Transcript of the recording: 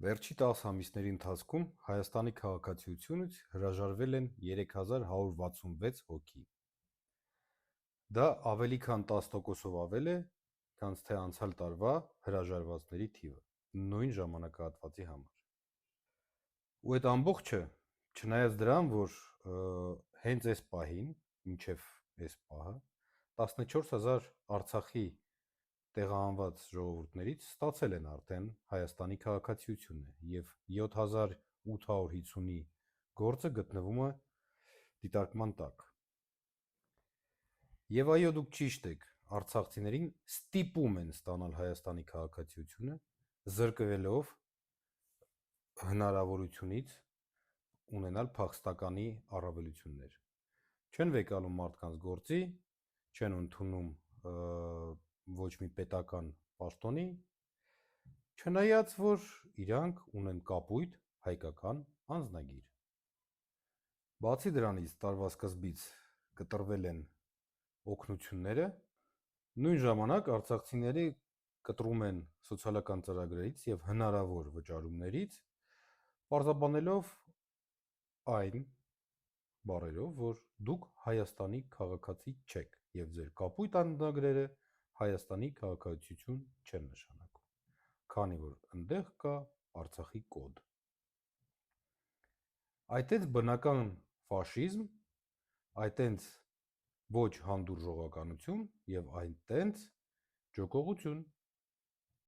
Վերջի 10 ամիսների ընթացքում Հայաստանի քաղաքացիությունից հրաժարվել են 3166 հոգի։ Դա ավելի քան 10%-ով ավել է, քան թե անցյալ տարվա հրաժարվածների թիվը նույն ժամանակահատվածի համար։ Ու այդ ամբողջը, չնայած դրան, որ հենց այս պահին, մինչև այս պահը 14000 Արցախի տեղահանված ժողովուրդներից ստացել են արդեն Հայաստանի քաղաքացիությունը եւ 7850-ի գործը գտնվում է դիտարկման տակ։ Եվ այո, դուք ճիշտ եք, արցախցիներին ստիպում են ստանալ Հայաստանի քաղաքացիությունը, զրկվելով հնարավորությունից ունենալ փախստականի առավելություններ։ Չեն վեկալում մարդկանց գործի, չեն ընդունում ոչ մի պետական պաշտոնի, չնայած որ իրանք ունեն կապույտ հայկական անձնագիր։ Բացի դրանից, տարվա սկզբից կտրվել են օգնությունները, նույն ժամանակ արցախցիների կտրում են սոցիալական ծրագրերից եւ հնարավոր վճարումներից, պարզաբանելով այն բառերով, որ դուք Հայաստանի քաղաքացի չեք եւ ձեր կապույտ անձնագրերը Հայաստանի քաղաքացիություն չեն նշանակում, քանի որ այնտեղ կա Արցախի կոդ։ Այդտենց բնական ֆաշիզմ, այդտենց ոչ հանդուրժողականություն եւ այդտենց ջոկողություն։